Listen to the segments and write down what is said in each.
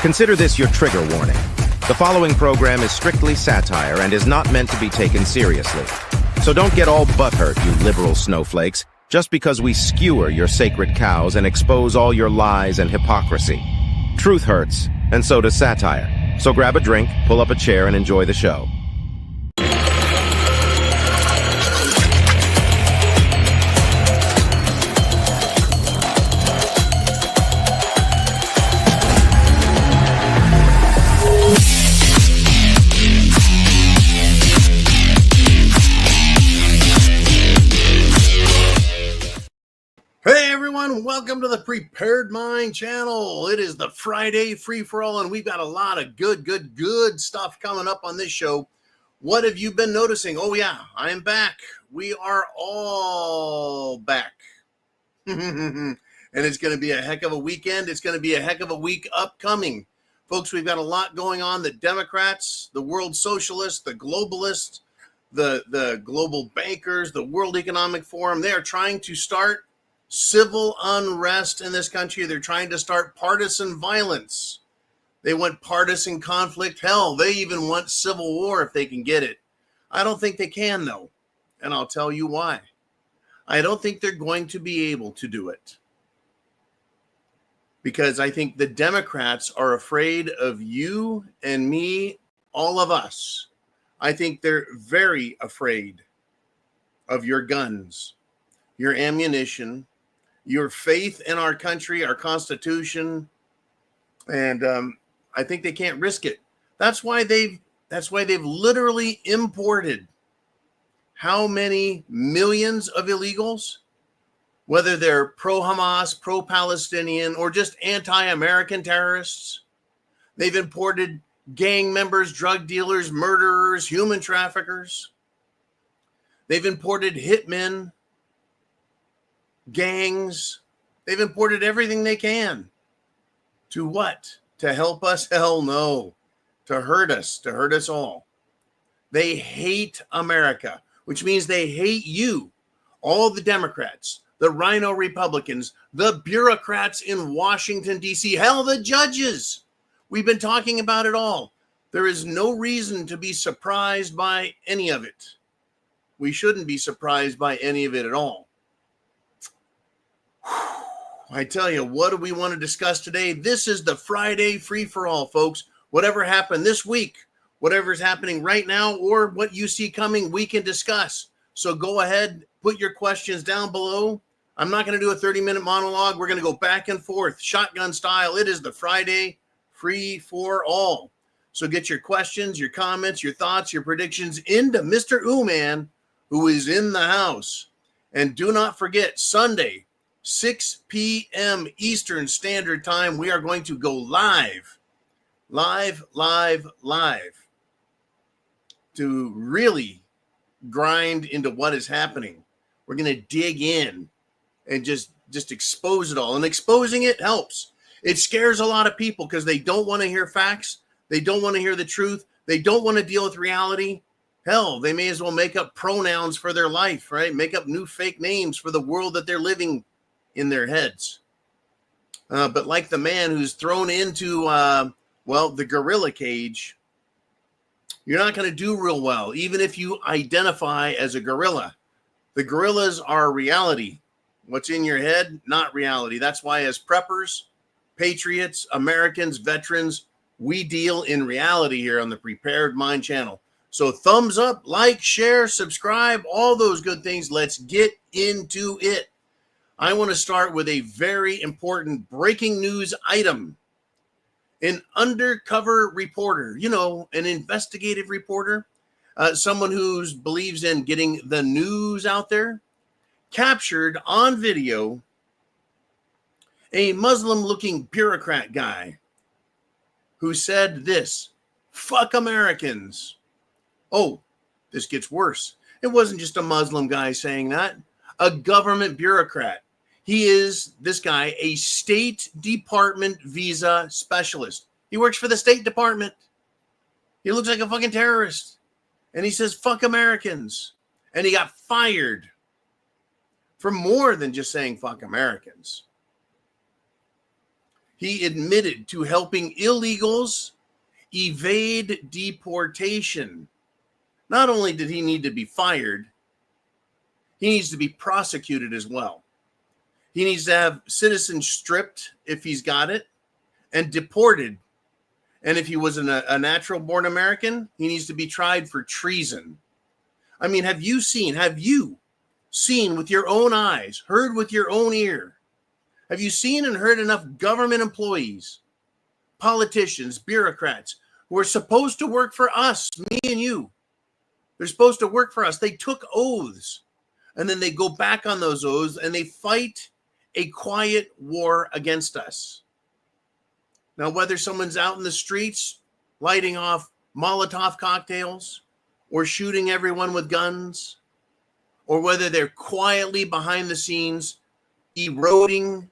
Consider this your trigger warning. The following program is strictly satire and is not meant to be taken seriously. So don't get all butthurt, you liberal snowflakes, just because we skewer your sacred cows and expose all your lies and hypocrisy. Truth hurts, and so does satire. So grab a drink, pull up a chair, and enjoy the show. Welcome to the Prepared Mind channel. It is the Friday free-for-all, and we've got a lot of good stuff coming up on this show. What have you been noticing? Oh, yeah, I am back. We are all back. And it's going to be a heck of a weekend. It's going to be a heck of a week upcoming. Folks, we've got a lot going on. The Democrats, the world socialists, the globalists, the global bankers, the World Economic Forum, they are trying to start civil unrest in this country. They're trying to start partisan violence. They want partisan conflict. Hell, they even want civil war if they can get it. I don't think they can, though. And I'll tell you why. I don't think they're going to be able to do it. Because I think the Democrats are afraid of you and me, all of us. I think they're very afraid of your guns, your ammunition, your faith in our country, our Constitution, and I think they can't risk it. That's why they've literally imported how many millions of illegals, whether they're pro-Hamas, pro-Palestinian, or just anti-American terrorists. They've imported gang members, drug dealers, murderers, human traffickers. They've imported hitmen, gangs. They've imported everything they can. To what? To help us? Hell no. To hurt us all. They hate America, which means they hate you, all the Democrats, the rhino Republicans, the bureaucrats in Washington, D.C., hell, the judges. We've been talking about it all. There is no reason to be surprised by any of it. We shouldn't be surprised by any of it at all. I tell you, what do we want to discuss today? This is the Friday free-for-all, folks. Whatever happened this week, whatever's happening right now, or what you see coming, we can discuss. So go ahead, put your questions down below. I'm not going to do a 30-minute monologue. We're going to go back and forth, shotgun style. It is the Friday free-for-all. So get your questions, your comments, your thoughts, your predictions into Mr. Ooman, who is in the house. And do not forget, Sunday, 6 p.m. Eastern Standard Time, we are going to go live to really grind into what is happening. We're going to dig in and just expose it all. And exposing it helps. It scares a lot of people because they don't want to hear facts. They don't want to hear the truth. They don't want to deal with reality. Hell, they may as well make up pronouns for their life, right? Make up new fake names for the world that they're living in their heads. But like the man who's thrown into, the gorilla cage, you're not going to do real well, even if you identify as a gorilla. The gorillas are reality. What's in your head, not reality. That's why as preppers, patriots, Americans, veterans, we deal in reality here on the Prepared Mind channel. So thumbs up, like, share, subscribe, all those good things. Let's get into it. I want to start with a very important breaking news item. An undercover reporter, an investigative reporter, someone who believes in getting the news out there, captured on video a Muslim-looking bureaucrat guy who said this: "Fuck Americans." Oh, this gets worse. It wasn't just a Muslim guy saying that. A government bureaucrat. He is, this guy, a State Department visa specialist. He works for the State Department. He looks like a fucking terrorist. And he says, "Fuck Americans." And he got fired for more than just saying "fuck Americans." He admitted to helping illegals evade deportation. Not only did he need to be fired, he needs to be prosecuted as well. He needs to have citizenship stripped if he's got it, and deported. And if he was a natural born American, he needs to be tried for treason. I mean, have you seen with your own eyes, heard with your own ear? Have you seen and heard enough government employees, politicians, bureaucrats who are supposed to work for us, me and you? They're supposed to work for us. They took oaths, and then they go back on those oaths and they fight a quiet war against us. Now, whether someone's out in the streets lighting off Molotov cocktails or shooting everyone with guns, or whether they're quietly behind the scenes eroding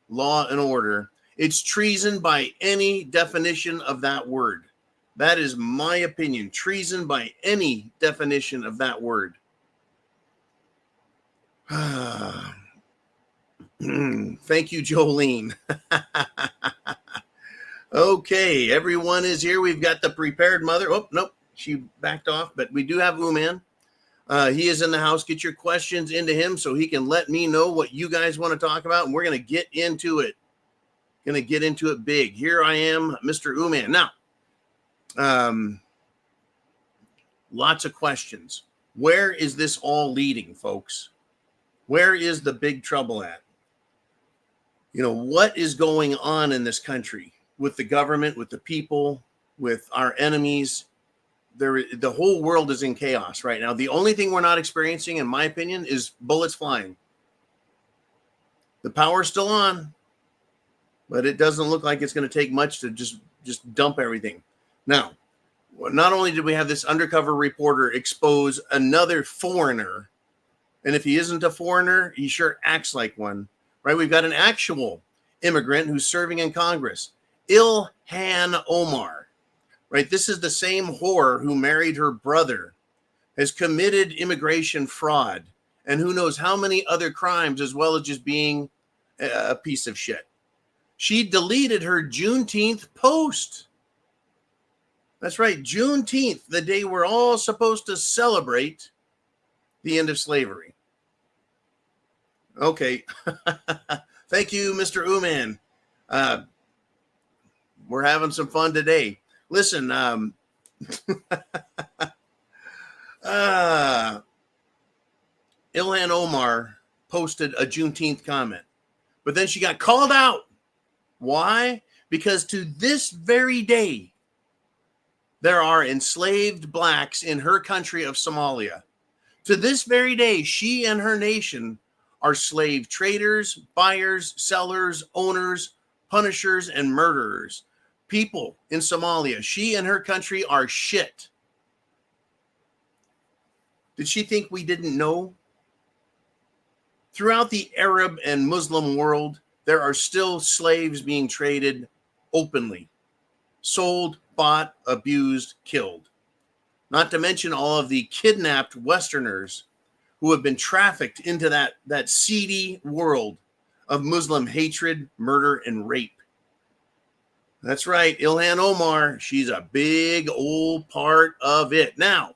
law and order, it's treason by any definition of that word. That is my opinion. Treason by any definition of that word. Thank you, Jolene. Okay, everyone is here. We've got the prepared mother. Oh, nope, she backed off, but we do have Uman. He is in the house. Get your questions into him so he can let me know what you guys want to talk about, and we're going to get into it. Going to get into it big. Here I am, Mr. Uman. Now, lots of questions. Where is this all leading, folks? Where is the big trouble at? You know, what is going on in this country with the government, with the people, with our enemies? The whole world is in chaos right now. The only thing we're not experiencing, in my opinion, is bullets flying. The power's still on, but it doesn't look like it's going to take much to just dump everything. Now, not only did we have this undercover reporter expose another foreigner, and if he isn't a foreigner, he sure acts like one, right? We've got an actual immigrant who's serving in Congress, Ilhan Omar, right? This is the same whore who married her brother, has committed immigration fraud, and who knows how many other crimes, as well as just being a piece of shit. She deleted her Juneteenth post. That's right, Juneteenth, the day we're all supposed to celebrate the end of slavery. Okay. Thank you, Mr. Uman. We're having some fun today. Listen, Ilhan Omar posted a Juneteenth comment, but then she got called out. Why? Because to this very day, there are enslaved blacks in her country of Somalia. To this very day, she and her nation are slave traders, buyers, sellers, owners, punishers, and murderers. People in Somalia, she and her country are shit. Did she think we didn't know? Throughout the Arab and Muslim world, there are still slaves being traded openly, sold, bought, abused, killed. Not to mention all of the kidnapped Westerners who have been trafficked into that seedy world of Muslim hatred, murder, and rape. That's right, Ilhan Omar, she's a big old part of it. Now,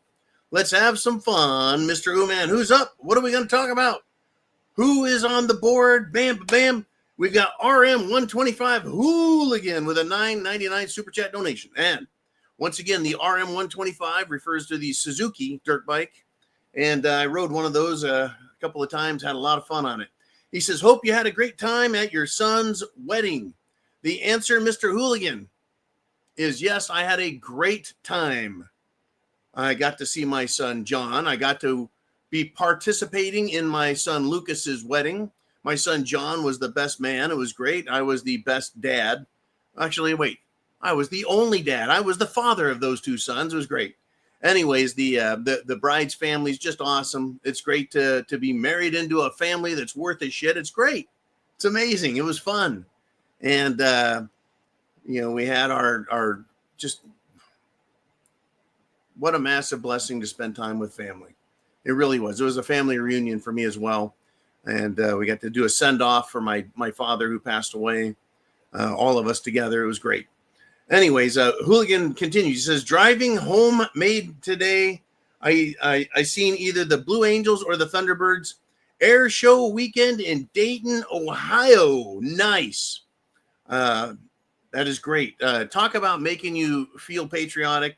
let's have some fun, Mr. Uman. Who's up? What are we going to talk about? Who is on the board? Bam, bam. We've got RM125 Hooligan with a $9.99 super chat donation. And once again, the RM125 refers to the Suzuki dirt bike. And I rode one of those a couple of times, had a lot of fun on it. He says, hope you had a great time at your son's wedding. The answer, Mr. Hooligan, is yes, I had a great time. I got to see my son, John. I got to be participating in my son, Lucas's wedding. My son, John, was the best man. It was great. I was the best dad. Actually, wait, I was the only dad. I was the father of those two sons. It was great. Anyways, the bride's family is just awesome. It's great to be married into a family that's worth a shit. It's great. It's amazing. It was fun. And, we had our just what a massive blessing to spend time with family. It really was. It was a family reunion for me as well. And we got to do a send-off for my father who passed away. All of us together. It was great. Anyways, Hooligan continues. He says, driving home made today, I seen either the Blue Angels or the Thunderbirds air show weekend in Dayton, Ohio. Nice. That is great. Talk about making you feel patriotic,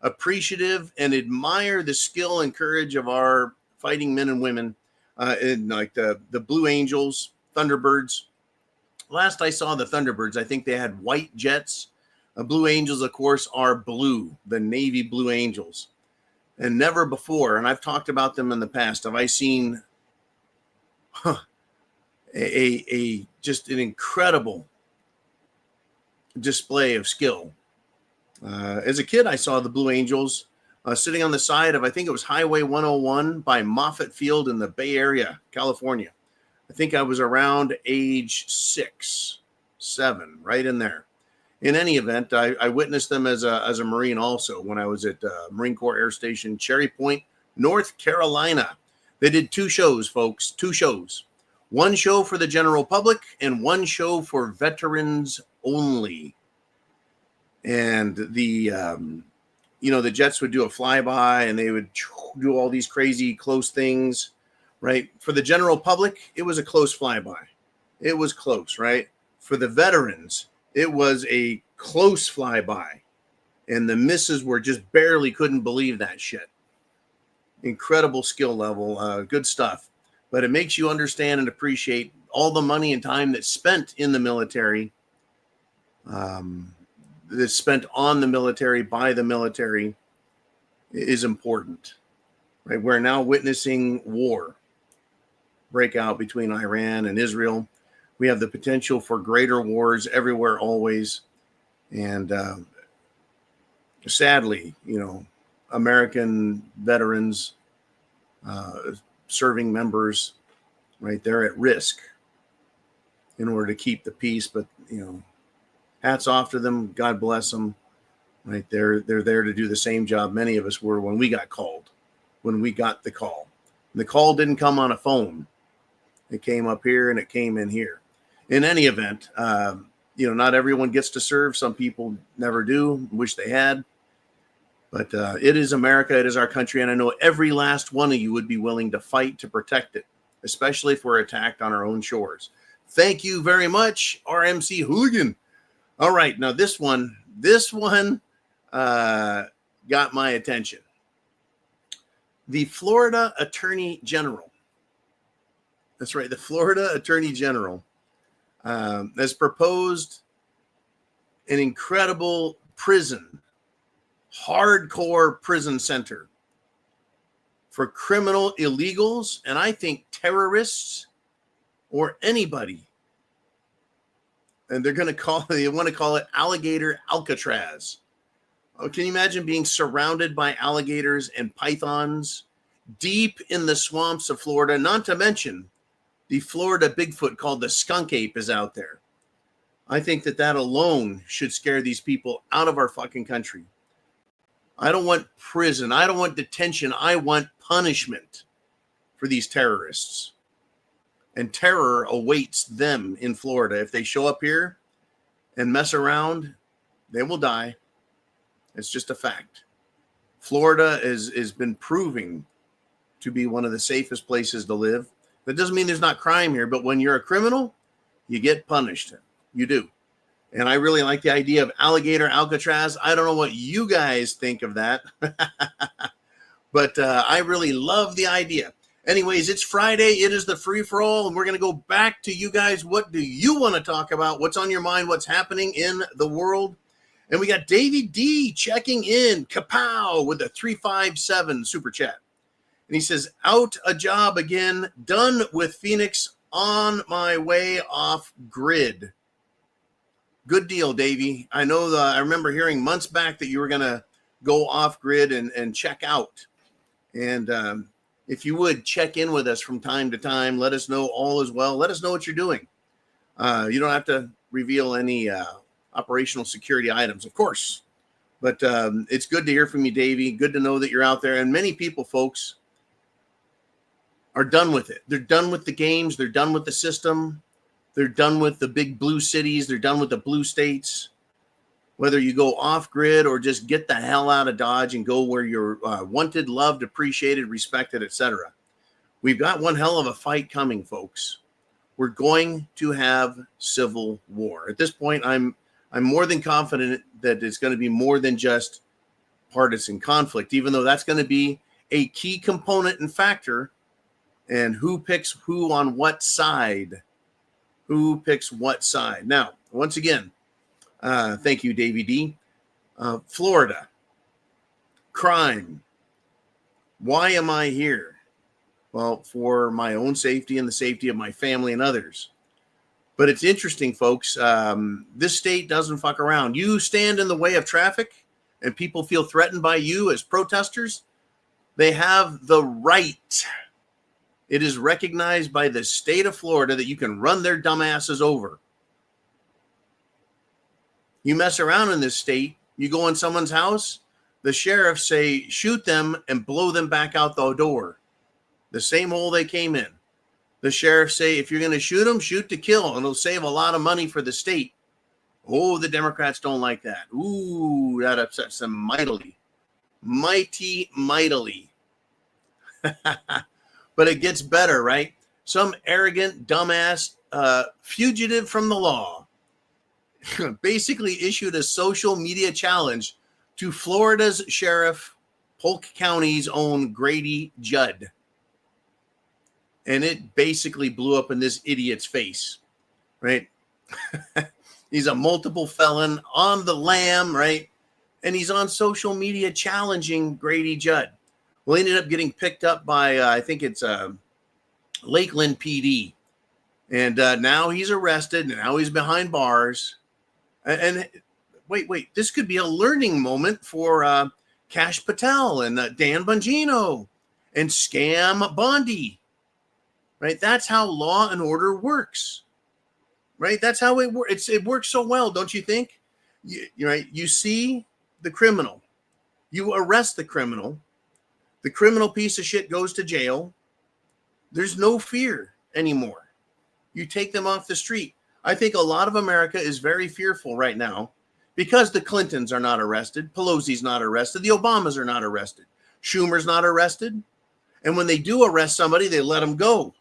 appreciative, and admire the skill and courage of our fighting men and women in like the Blue Angels, Thunderbirds. Last I saw the Thunderbirds, I think they had white jets. Blue Angels, of course, are blue, the Navy Blue Angels. And never before, and I've talked about them in the past, have I seen a just an incredible display of skill. As a kid, I saw the Blue Angels sitting on the side of, I think it was Highway 101 by Moffett Field in the Bay Area, California. I think I was around age 6, 7, right in there. In any event, I witnessed them as a Marine also when I was at Marine Corps Air Station Cherry Point, North Carolina. They did 2 shows, folks, 2 shows. One show for the general public and one show for veterans only. And the jets would do a flyby and they would do all these crazy close things, right? For the general public, it was a close flyby. It was close, right? For the veterans, it was a close flyby. And the misses were just barely couldn't believe that shit. Incredible skill level, good stuff. But it makes you understand and appreciate all the money and time that's spent in the military, that's spent on the military, by the military, is important. Right? We're now witnessing war break out between Iran and Israel. We have the potential for greater wars everywhere, always. And sadly, American veterans, serving members, right, they're at risk in order to keep the peace. But, hats off to them. God bless them. Right. They're there to do the same job many of us were when we got called, when we got the call. And the call didn't come on a phone. It came up here and it came in here. In any event, not everyone gets to serve. Some people never do, wish they had. But it is America. It is our country. And I know every last one of you would be willing to fight to protect it, especially if we're attacked on our own shores. Thank you very much, RMC Hooligan. All right. Now, this one got my attention. The Florida Attorney General. That's right. The Florida Attorney General has proposed an incredible hardcore prison center for criminal illegals, and I think terrorists or anybody. And they want to call it Alligator Alcatraz. Oh, can you imagine being surrounded by alligators and pythons deep in the swamps of Florida? Not to mention the Florida Bigfoot called the skunk ape is out there. I think that alone should scare these people out of our fucking country. I don't want prison. I don't want detention. I want punishment for these terrorists. And terror awaits them in Florida. If they show up here and mess around, they will die. It's just a fact. Florida has been proving to be one of the safest places to live. That doesn't mean there's not crime here, but when you're a criminal, you get punished. You do. And I really like the idea of Alligator Alcatraz. I don't know what you guys think of that, but I really love the idea. Anyways, it's Friday. It is the free-for-all, and we're going to go back to you guys. What do you want to talk about? What's on your mind? What's happening in the world? And we got Davey D checking in, kapow, with a 357 super chat. And he says, out a job again, done with Phoenix, on my way off grid. Good deal, Davey. I know I remember hearing months back that you were going to go off grid and check out. And if you would check in with us from time to time, let us know all is well. Let us know what you're doing. You don't have to reveal any operational security items, of course. But it's good to hear from you, Davey. Good to know that you're out there. And many people, folks, are done with it. They're done with the games. They're done with the system. They're done with the big blue cities. They're done with the blue states. Whether you go off grid or just get the hell out of Dodge and go where you're wanted, loved, appreciated, respected, etc. We've got one hell of a fight coming, folks. We're going to have civil war. At this point, I'm more than confident that it's going to be more than just partisan conflict, even though that's going to be a key component and factor. And who picks who on what side? Who picks what side? Now, once again, thank you, Davey D. Florida, crime. Why am I here? Well, for my own safety and the safety of my family and others. But it's interesting, folks. This state doesn't fuck around. You stand in the way of traffic and people feel threatened by you as protesters, they have the right. It is recognized by the state of Florida that you can run their dumbasses over. You mess around in this state, you go in someone's house, the sheriffs say, shoot them and blow them back out the door. The same hole they came in. The sheriffs say, if you're going to shoot them, shoot to kill, and it'll save a lot of money for the state. Oh, the Democrats don't like that. Ooh, that upsets them mightily. Mightily. But it gets better, right? Some arrogant, dumbass fugitive from the law basically issued a social media challenge to Florida's sheriff, Polk County's own Grady Judd. And it basically blew up in this idiot's face, right? He's a multiple felon on the lam, right? And he's on social media challenging Grady Judd. Well, he ended up getting picked up by, I think it's Lakeland PD. And now he's arrested, and now he's behind bars. And wait, this could be a learning moment for Cash Patel and Dan Bongino and Scam Bondi, right? That's how law and order works, right? That's how it works. It works so well, don't you think? Right? You see the criminal, you arrest the criminal piece of shit goes to jail. There's no fear anymore. You take them off the street. I think a lot of America is very fearful right now because the Clintons are not arrested. Pelosi's not arrested. The Obamas are not arrested. Schumer's not arrested. And when they do arrest somebody, they let them go.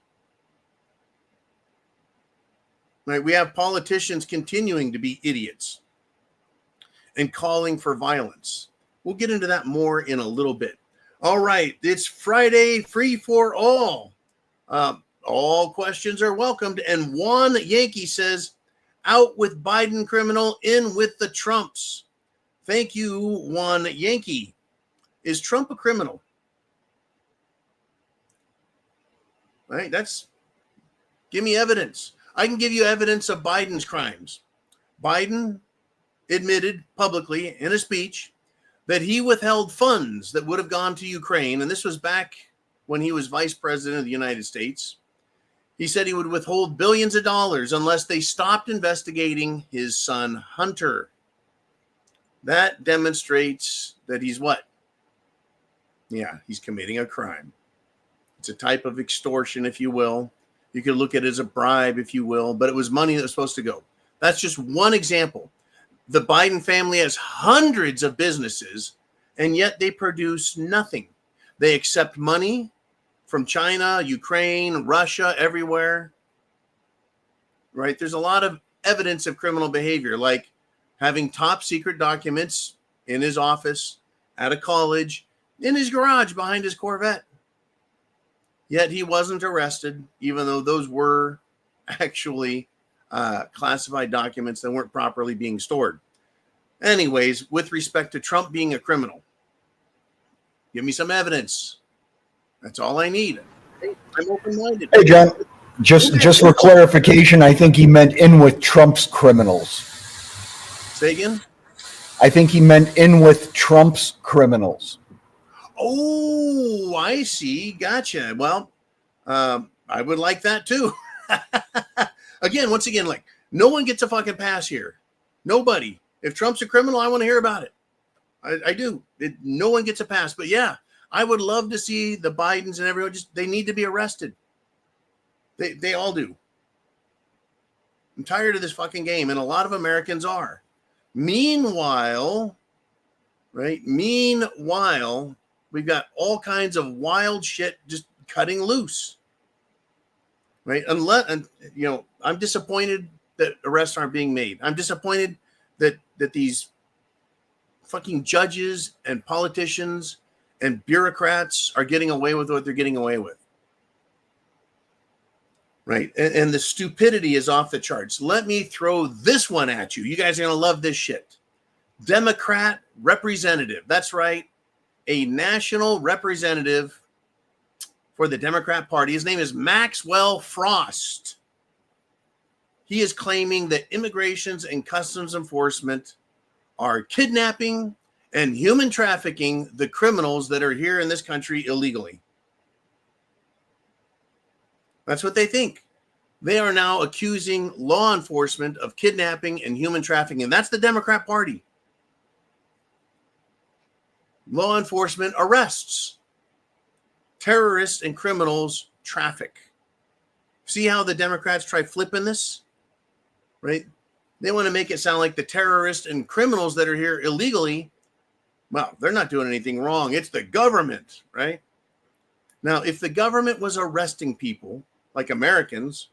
Right? We have politicians continuing to be idiots and calling for violence. We'll get into that more in a little bit. All right. It's Friday, free for all. All questions are welcomed. And Juan Yankee says, out with Biden criminal, in with the Trumps. Thank you, Juan Yankee. Is Trump a criminal? Right? Give me evidence. I can give you evidence of Biden's crimes. Biden admitted publicly in a speech that he withheld funds that would have gone to Ukraine. And this was back when he was vice president of the United States. He said he would withhold billions of dollars unless they stopped investigating his son, Hunter. That demonstrates that he's what? Yeah, he's committing a crime. It's a type of extortion, if you will. You could look at it as a bribe, if you will, but it was money that was supposed to go. That's just one example. The Biden family has hundreds of businesses, and yet they produce nothing. They accept money from China, Ukraine, Russia, everywhere. Right? There's a lot of evidence of criminal behavior, like having top secret documents in his office, at a college, in his garage behind his Corvette. Yet he wasn't arrested, even though those were actually classified documents that weren't properly being stored. Anyways, with respect to Trump being a criminal, give me some evidence. That's all I need. I'm open-minded. Hey, John, just for clarification, I think he meant in with Trump's criminals. Say again? I think he meant in with Trump's criminals. Oh, I see. Gotcha. Well, I would like that too. Once again, like, no one gets a fucking pass here. Nobody. If Trump's a criminal, I want to hear about it. I do. No one gets a pass. But yeah, I would love to see the Bidens and everyone they need to be arrested. They all do. I'm tired of this fucking game, and a lot of Americans are. Meanwhile, we've got all kinds of wild shit just cutting loose. Right? I'm disappointed that arrests aren't being made. I'm disappointed that these fucking judges and politicians and bureaucrats are getting away with what they're getting away with. Right? And the stupidity is off the charts. Let me throw this one at you. You guys are going to love this shit. Democrat representative. That's right. A national representative for the Democrat Party. His name is Maxwell Frost. He is claiming that immigrations and customs enforcement are kidnapping and human trafficking the criminals that are here in this country illegally. That's what they think. They are now accusing law enforcement of kidnapping and human trafficking. That's the Democrat Party. Law enforcement arrests terrorists and criminals traffic. See how the Democrats try flipping this? Right? They want to make it sound like the terrorists and criminals that are here illegally, well, they're not doing anything wrong. It's the government, right? Now, if the government was arresting people, like Americans,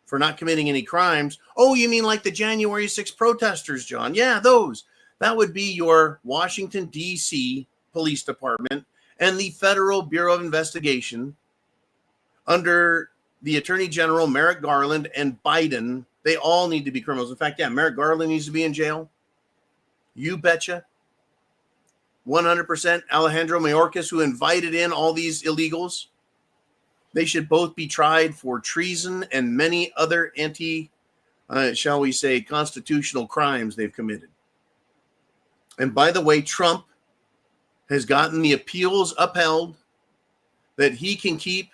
for not committing any crimes, oh, you mean like the January 6th protesters, John? Yeah, those. That would be your Washington, D.C. Police Department and the Federal Bureau of Investigation under the Attorney General, Merrick Garland, and Biden. They all need to be criminals. In fact, yeah, Merrick Garland needs to be in jail. You betcha. 100%. Alejandro Mayorkas, who invited in all these illegals. They should both be tried for treason and many other shall we say, constitutional crimes they've committed. And by the way, Trump has gotten the appeals upheld that he can keep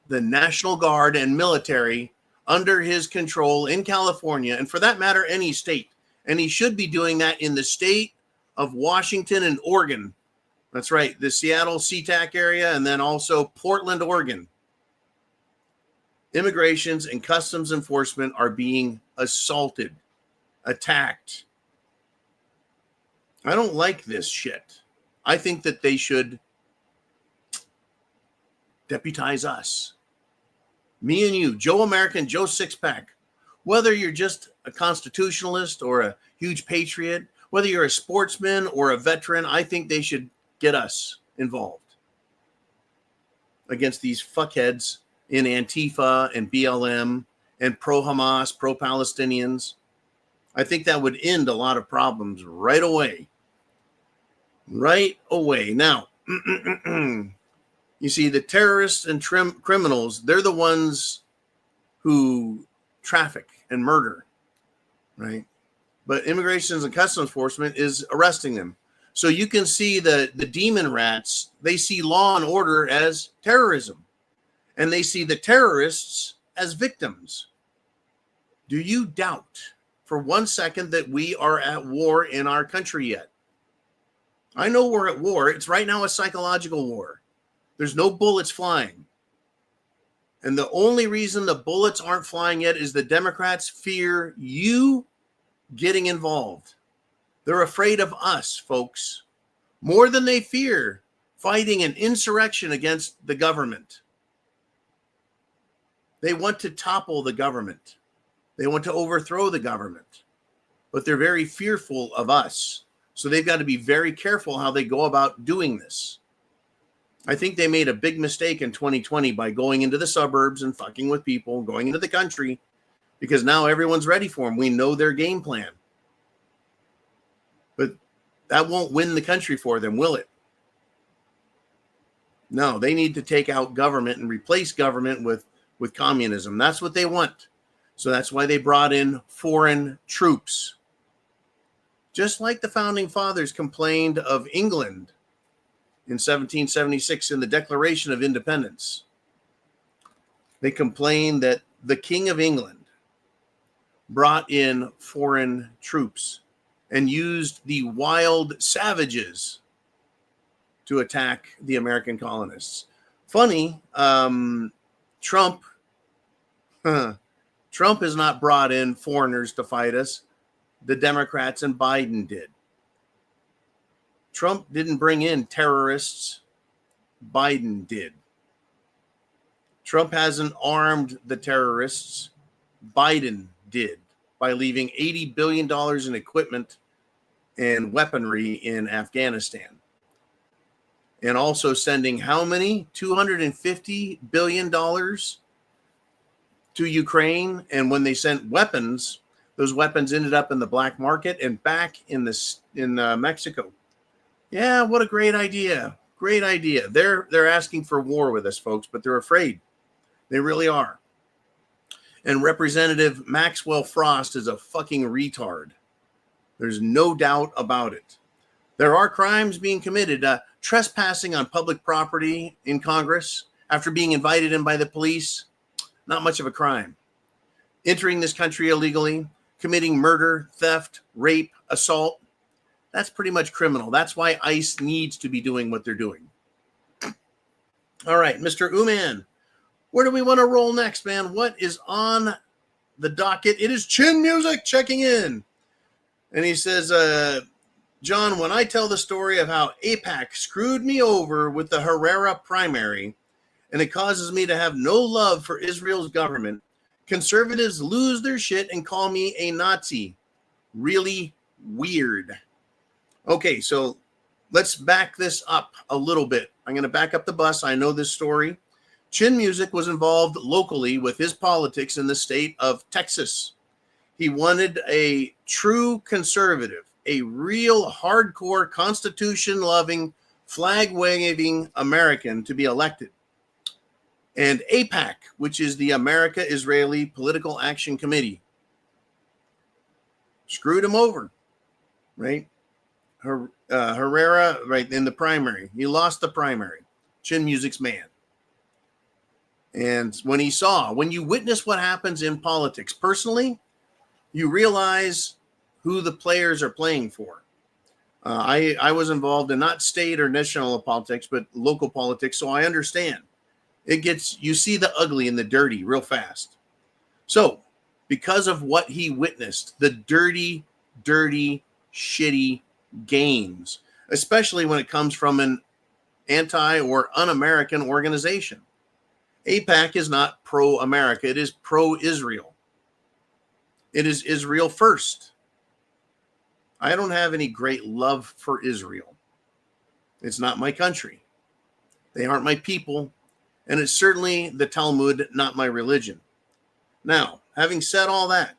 the National Guard and military under his control in California, and for that matter, any state. And he should be doing that in the state of Washington and Oregon. That's right, the Seattle SeaTac area, and then also Portland, Oregon. Immigrations and customs enforcement are being assaulted, attacked. I don't like this shit. I think that they should deputize us. Me and you, Joe American, Joe Sixpack. Whether you're just a constitutionalist or a huge patriot, whether you're a sportsman or a veteran, I think they should get us involved against these fuckheads in Antifa and BLM and pro-Hamas, pro-Palestinians. I think that would end a lot of problems right away. Right away. Now, you see, the terrorists and criminals, they're the ones who traffic and murder, right? But Immigration and Customs Enforcement is arresting them. So you can see the demon rats, they see law and order as terrorism, and they see the terrorists as victims. Do you doubt for 1 second that we are at war in our country yet? I know we're at war. It's right now a psychological war. There's no bullets flying. And the only reason the bullets aren't flying yet is the Democrats fear you getting involved. They're afraid of us, folks, more than they fear fighting an insurrection against the government. They want to topple the government. They want to overthrow the government. But they're very fearful of us. So they've got to be very careful how they go about doing this. I think they made a big mistake in 2020 by going into the suburbs and fucking with people, going into the country, because now everyone's ready for them. We know their game plan. But that won't win the country for them, will it? No, they need to take out government and replace government with communism. That's what they want. So that's why they brought in foreign troops. Just like the founding fathers complained of England in 1776 in the Declaration of Independence. They complained that the King of England brought in foreign troops and used the wild savages to attack the American colonists. Funny, Trump has not brought in foreigners to fight us. The Democrats and Biden did. Trump didn't bring in terrorists. Biden did. Trump hasn't armed the terrorists. Biden did by leaving $80 billion in equipment and weaponry in Afghanistan. And also sending how many? $250 billion to Ukraine. And when they sent weapons, those weapons ended up in the black market and back in Mexico. Yeah, what a great idea. Great idea. They're asking for war with us, folks, but they're afraid. They really are. And Representative Maxwell Frost is a fucking retard. There's no doubt about it. There are crimes being committed. Trespassing on public property in Congress after being invited in by the police, not much of a crime. Entering this country illegally, committing murder, theft, rape, assault, that's pretty much criminal. That's why ICE needs to be doing what they're doing. All right, Mr. Uman, where do we want to roll next, man? What is on the docket? It is Chin Music checking in. And he says, John, when I tell the story of how AIPAC screwed me over with the Herrera primary, and it causes me to have no love for Israel's government, conservatives lose their shit and call me a Nazi. Really weird. Okay, so let's back this up a little bit. I'm going to back up the bus. I know this story. Chin Music was involved locally with his politics in the state of Texas. He wanted a true conservative, a real hardcore Constitution-loving, flag-waving American to be elected. And AIPAC, which is the America-Israeli Political Action Committee, screwed him over, right? Herrera, right, in the primary. He lost the primary. Chin Music's man. And when you witness what happens in politics personally, you realize who the players are playing for. I was involved in not state or national politics, but local politics, so I understand. You see the ugly and the dirty real fast. So, because of what he witnessed, the dirty, shitty games, especially when it comes from an anti or un-American organization. AIPAC is not pro-America. It is pro-Israel. It is Israel first. I don't have any great love for Israel. It's not my country. They aren't my people. And it's certainly the Talmud, not my religion. Now, having said all that,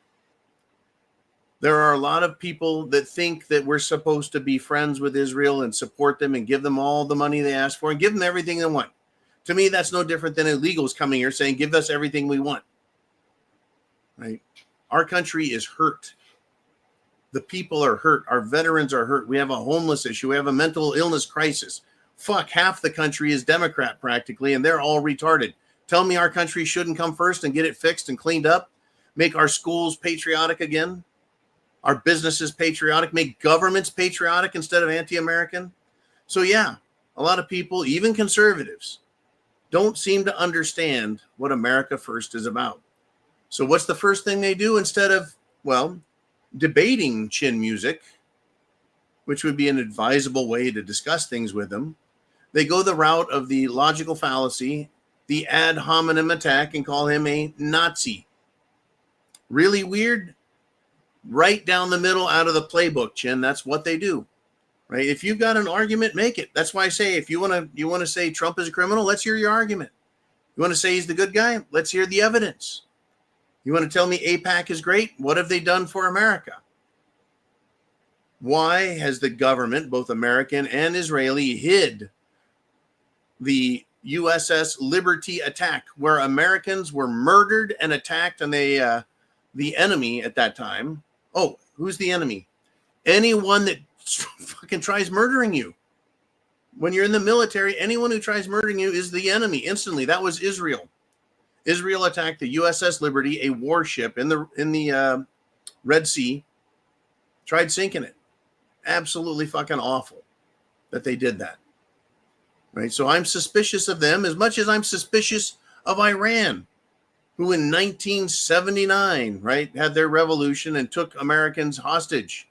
there are a lot of people that think that we're supposed to be friends with Israel and support them and give them all the money they ask for and give them everything they want. To me, that's no different than illegals coming here saying, give us everything we want. Right? Our country is hurt. The people are hurt. Our veterans are hurt. We have a homeless issue. We have a mental illness crisis. Fuck, half the country is Democrat practically, and they're all retarded. Tell me our country shouldn't come first and get it fixed and cleaned up, make our schools patriotic again, our businesses patriotic, make governments patriotic instead of anti-American. So yeah, a lot of people, even conservatives, don't seem to understand what America First is about. So what's the first thing they do instead of, well, debating Chin Music, which would be an advisable way to discuss things with them? They go the route of the logical fallacy, the ad hominem attack, and call him a Nazi. Really weird? Right down the middle out of the playbook, Chin. That's what they do. Right? If you've got an argument, make it. That's why I say if you want to say Trump is a criminal, let's hear your argument. You want to say he's the good guy? Let's hear the evidence. You want to tell me AIPAC is great? What have they done for America? Why has the government, both American and Israeli, hid the USS Liberty attack, where Americans were murdered and attacked, and the enemy at that time? Oh, who's the enemy? Anyone that fucking tries murdering you. When you're in the military, anyone who tries murdering you is the enemy instantly. That was Israel. Israel attacked the USS Liberty, a warship in the Red Sea, tried sinking it. Absolutely fucking awful that they did that. right? So I'm suspicious of them as much as I'm suspicious of Iran, who in 1979, right, had their revolution and took Americans hostage.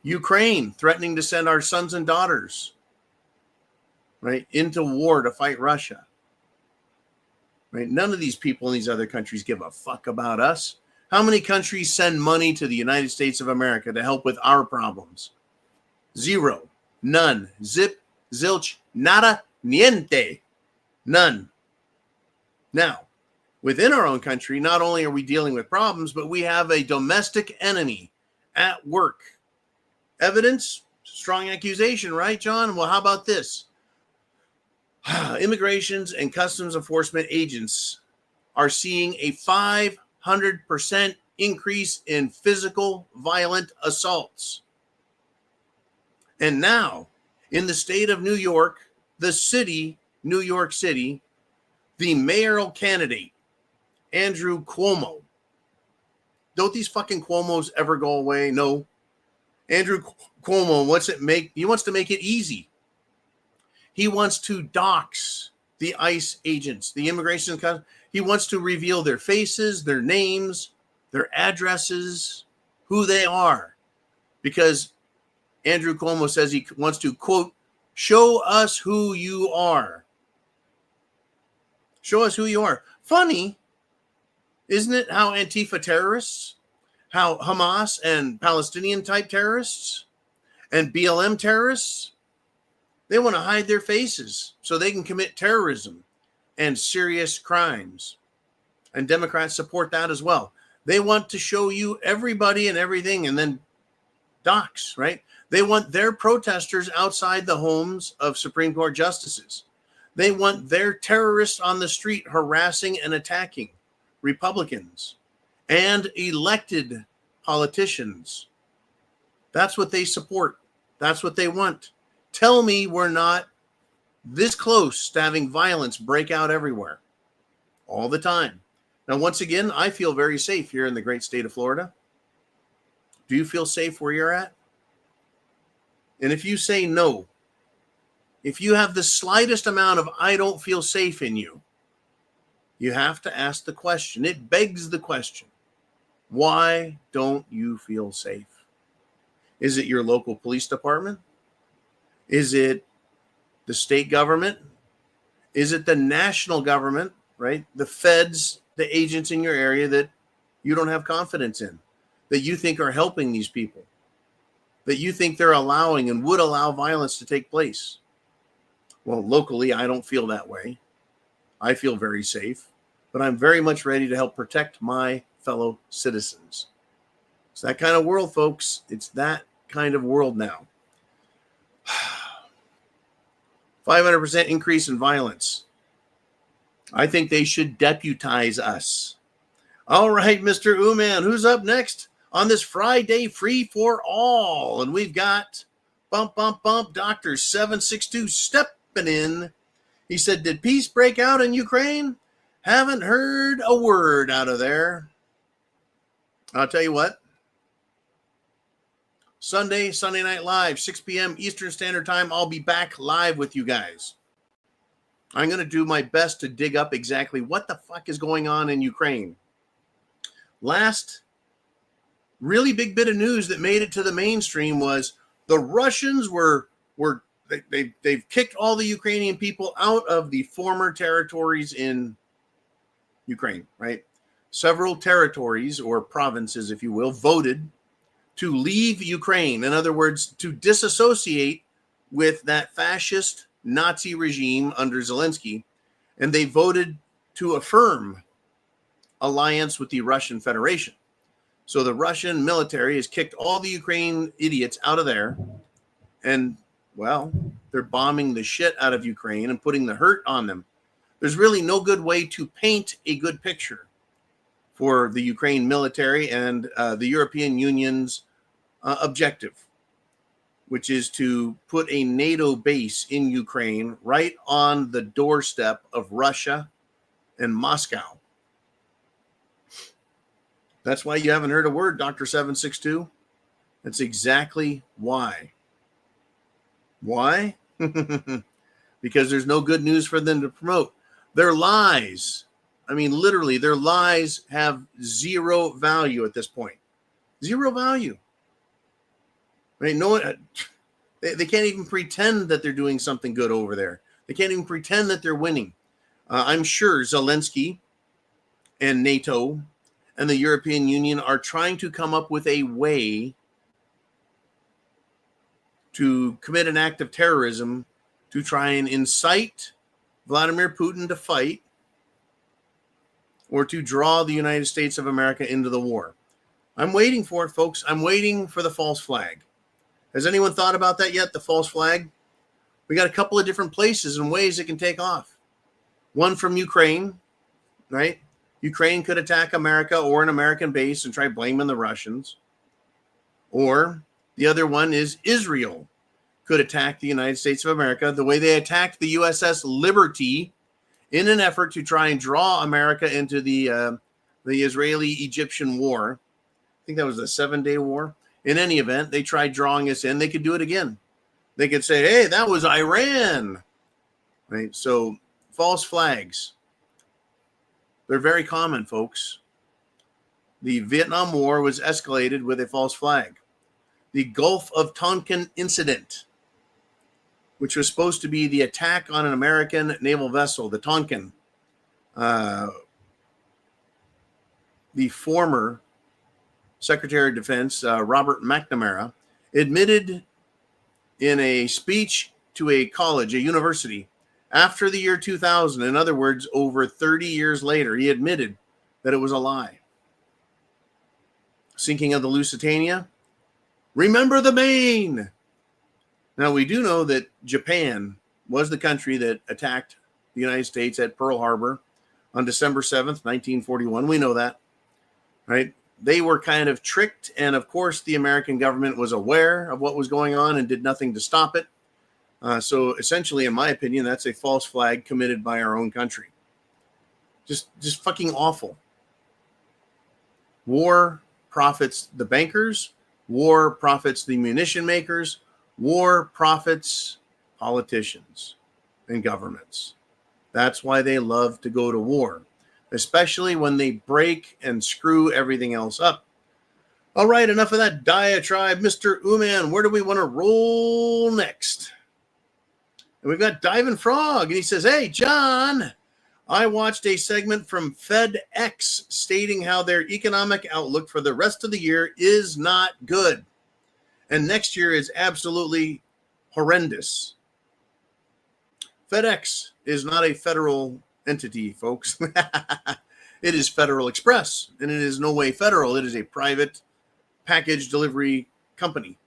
Ukraine threatening to send our sons and daughters, right, into war to fight Russia. Right? None of these people in these other countries give a fuck about us. How many countries send money to the United States of America to help with our problems? Zero. None. Zip, zilch, nada, niente. None. Now, within our own country, not only are we dealing with problems, but we have a domestic enemy at work. Evidence? Strong accusation, right, John? Well, how about this? Immigrations and customs enforcement agents are seeing a 500% increase in physical violent assaults. And now, in the state of New York, the city, New York City, the mayoral candidate, Andrew Cuomo. Don't these fucking Cuomos ever go away? No. Andrew Cuomo he wants to make it easy. He wants to dox the ICE agents, the immigration customs. He wants to reveal their faces, their names, their addresses, who they are. Because Andrew Cuomo says he wants to, quote, show us who you are. Show us who you are. Funny, isn't it, how Antifa terrorists, how Hamas and Palestinian type terrorists and BLM terrorists, they want to hide their faces so they can commit terrorism and serious crimes. And Democrats support that as well. They want to show you everybody and everything and then dox, right? They want their protesters outside the homes of Supreme Court justices. They want their terrorists on the street harassing and attacking Republicans and elected politicians. That's what they support. That's what they want. Tell me we're not this close to having violence break out everywhere all the time. Now, once again, I feel very safe here in the great state of Florida. Do you feel safe where you're at? And if you say no, if you have the slightest amount of I don't feel safe in you, you have to ask the question. It begs the question. Why don't you feel safe? Is it your local police department? Is it the state government? Is it the national government, right? The feds, the agents in your area that you don't have confidence in, that you think are helping these people, that you think they're allowing and would allow violence to take place? Well, locally, I don't feel that way. I feel very safe, but I'm very much ready to help protect my fellow citizens. It's that kind of world, folks. It's that kind of world now. 500% increase in violence. I think they should deputize us. All right, Mr. Uman, who's up next on this Friday free for all? And we've got Dr. 762 stepping in. He said, did peace break out in Ukraine? Haven't heard a word out of there. I'll tell you what. Sunday Night Live, 6 p.m. Eastern Standard Time. I'll be back live with you guys. I'm going to do my best to dig up exactly what the fuck is going on in Ukraine. Last really big bit of news that made it to the mainstream was the Russians they've kicked all the Ukrainian people out of the former territories in Ukraine, right? Several territories or provinces, if you will, voted to leave Ukraine. In other words, to disassociate with that fascist Nazi regime under Zelensky. And they voted to affirm alliance with the Russian Federation. So the Russian military has kicked all the Ukraine idiots out of there. And, well, they're bombing the shit out of Ukraine and putting the hurt on them. There's really no good way to paint a good picture for the Ukraine military and the European Union's objective, which is to put a NATO base in Ukraine right on the doorstep of Russia and Moscow. That's why you haven't heard a word, Dr. 762. That's exactly why. Why? because there's no good news for them to promote. Their lies, I mean, literally, their lies have zero value at this point. Zero value. Right? No one, they can't even pretend that they're doing something good over there. They can't even pretend that they're winning. I'm sure Zelensky and NATO and the European Union are trying to come up with a way to commit an act of terrorism to try and incite Vladimir Putin to fight or to draw the United States of America into the war. I'm waiting for it, folks. I'm waiting for the false flag. Has anyone thought about that yet, the false flag? We got a couple of different places and ways it can take off. One from Ukraine, right? Ukraine could attack America or an American base and try blaming the Russians. Or the other one is Israel could attack the United States of America the way they attacked the USS Liberty in an effort to try and draw America into the Israeli-Egyptian war. I think that was the 7-day war. In any event, they tried drawing us in. They could do it again. They could say, hey, that was Iran. Right? So false flags. They're very common, folks. The Vietnam War was escalated with a false flag. The Gulf of Tonkin incident, which was supposed to be the attack on an American naval vessel, the Tonkin. The former Secretary of Defense, Robert McNamara, admitted in a speech to a college, a university, after the year 2000, in other words, over 30 years later, he admitted that it was a lie. Sinking of the Lusitania, remember the Maine. Now, we do know that Japan was the country that attacked the United States at Pearl Harbor on December 7th, 1941. We know that, right? They were kind of tricked, and of course, the American government was aware of what was going on and did nothing to stop it. So essentially, in my opinion, that's a false flag committed by our own country. Just fucking awful. War profits the bankers. War profits the munition makers. War profits politicians and governments. That's why they love to go to war, especially when they break and screw everything else up. All right, enough of that diatribe. Mr. Uman, where do we want to roll next? And we've got Diving Frog, and he says, hey, John, I watched a segment from FedEx stating how their economic outlook for the rest of the year is not good. And next year is absolutely horrendous. FedEx is not a federal entity, folks. It is Federal Express, and it is no way federal. It is a private package delivery company.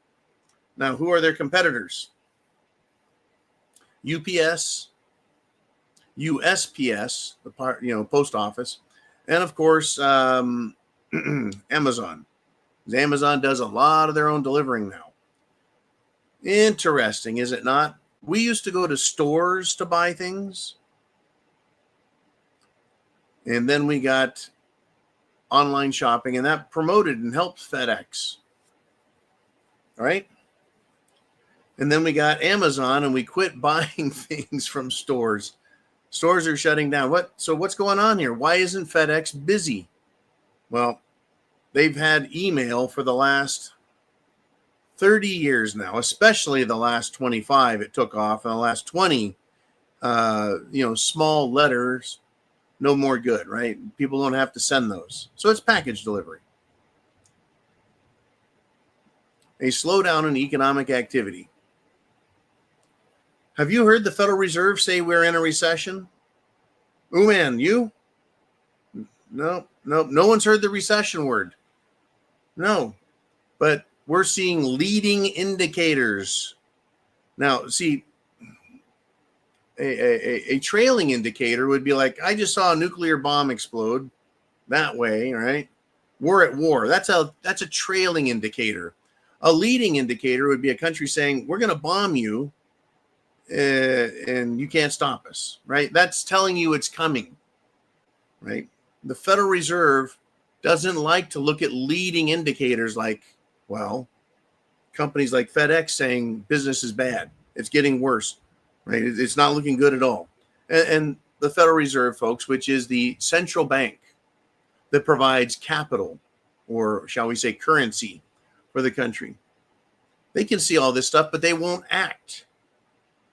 Now, who are their competitors? UPS, USPS, the post office, and of course Amazon. Amazon does a lot of their own delivering now. Interesting, is it not? We used to go to stores to buy things, and then we got online shopping, and that promoted and helped FedEx. All right. And then we got Amazon, and we quit buying things from stores. Stores are shutting down. So what's going on here? Why isn't FedEx busy? Well, they've had email for the last 30 years now, especially the last 25. It took off, and the last 20, small letters, no more good, right? People don't have to send those. So it's package delivery. A slowdown in economic activity. Have you heard the Federal Reserve say we're in a recession? Oh, man, you? No one's heard the recession word. No, but we're seeing leading indicators. Now, see, a trailing indicator would be like, I just saw a nuclear bomb explode that way, right? We're at war. That's a trailing indicator. A leading indicator would be a country saying, we're going to bomb you, and you can't stop us, right? That's telling you it's coming, right? The Federal Reserve doesn't like to look at leading indicators like, well, companies like FedEx saying business is bad. It's getting worse. right? It's not looking good at all. And the Federal Reserve, folks, which is the central bank that provides capital, or shall we say currency, for the country. They can see all this stuff, but they won't act.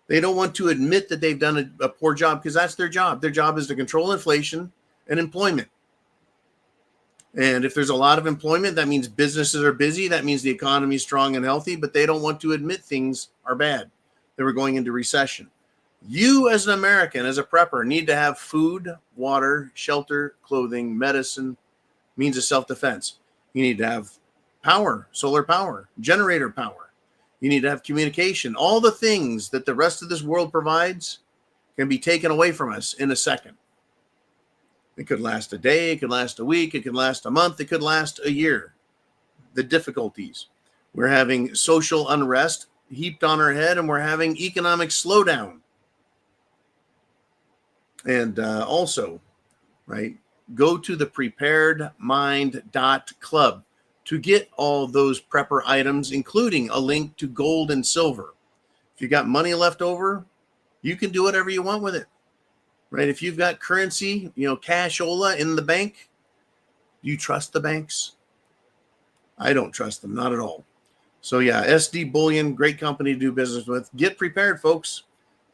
They don't want to admit that they've done a poor job, because that's their job. Their job is to control inflation and employment. And if there's a lot of employment, that means businesses are busy. That means the economy is strong and healthy, but they don't want to admit things are bad, that we're going into recession. You as an American, as a prepper, need to have food, water, shelter, clothing, medicine, means of self-defense. You need to have power, solar power, generator power. You need to have communication. All the things that the rest of this world provides can be taken away from us in a second. It could last a day, it could last a week, it could last a month, it could last a year. The difficulties. We're having social unrest heaped on our head, and we're having economic slowdown. And also, right, go to thepreparedmind.club to get all those prepper items, including a link to gold and silver. If you got money left over, you can do whatever you want with it, right? If you've got currency, cashola in the bank, do you trust the banks? I don't trust them, not at all. So yeah, SD Bullion, great company to do business with. Get prepared, folks.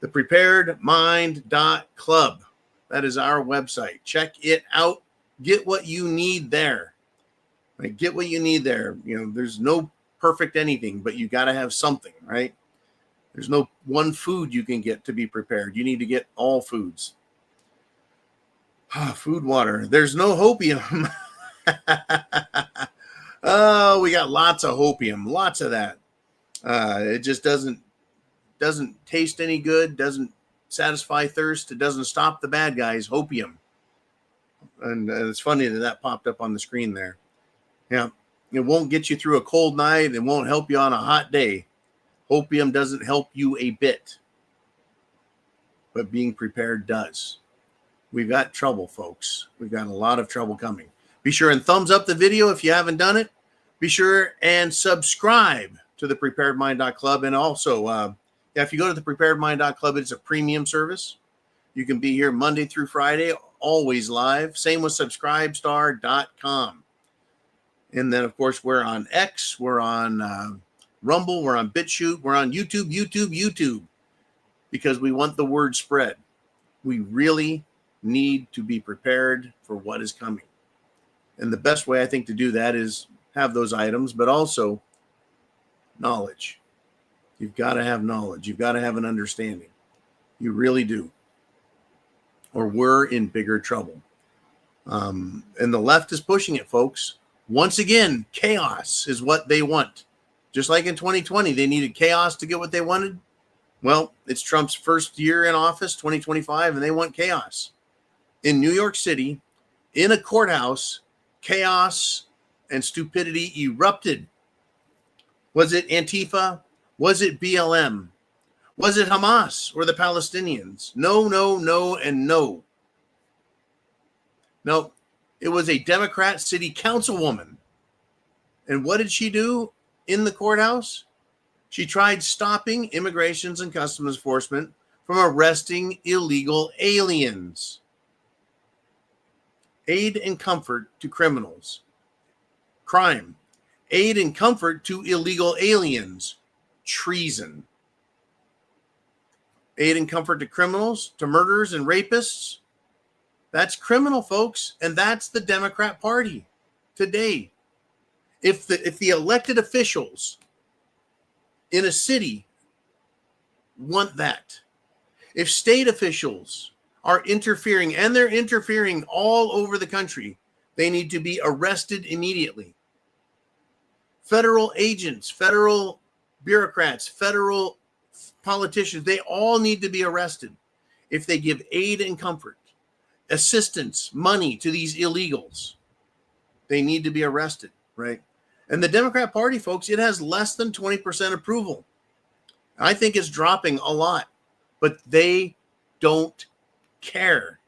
thepreparedmind.club. That is our website. Check it out. Get what you need there. Right? Get what you need there. There's no perfect anything, but you got to have something, right? There's no one food you can get to be prepared. You need to get all foods. Food, water. There's no hopium. Oh, we got lots of hopium, lots of that. It just doesn't taste any good, doesn't satisfy thirst. It doesn't stop the bad guys. Hopium. And it's funny that popped up on the screen there. Yeah, it won't get you through a cold night. It won't help you on a hot day. Hopium doesn't help you a bit. But being prepared does. We've got trouble, folks. We've got a lot of trouble coming. Be sure and thumbs up the video if you haven't done it. Be sure and subscribe to the preparedmind.club. And also, if you go to the preparedmind.club, it's a premium service. You can be here Monday through Friday, always live. Same with subscribestar.com. And then, of course, we're on X, we're on Rumble, we're on BitChute, we're on YouTube, because we want the word spread. We really need to be prepared for what is coming. And the best way, I think, to do that is have those items, but also knowledge. You've got to have knowledge. You've got to have an understanding. You really do. Or we're in bigger trouble. And the left is pushing it, folks. Once again, chaos is what they want. Just like in 2020, they needed chaos to get what they wanted. Well, it's Trump's first year in office, 2025, and they want chaos. In New York City, in a courthouse, chaos and stupidity erupted. Was it Antifa? Was it BLM? Was it Hamas or the Palestinians? No, and no. No, it was a Democrat city councilwoman. And what did she do in the courthouse? She tried stopping Immigrations and Customs Enforcement from arresting illegal aliens. Aid and comfort to criminals. Crime. Aid and comfort to illegal aliens. Treason. Aid and comfort to criminals, to murderers and rapists. That's criminal, folks. And that's the Democrat Party today. If the elected officials in a city want that, if state officials are interfering, and they're interfering all over the country, they need to be arrested immediately. Federal agents, federal bureaucrats, federal politicians, they all need to be arrested if they give aid and comfort, assistance, money to these illegals. They need to be arrested, right? And the Democrat Party, folks, it has less than 20% approval. I think it's dropping a lot, but they don't care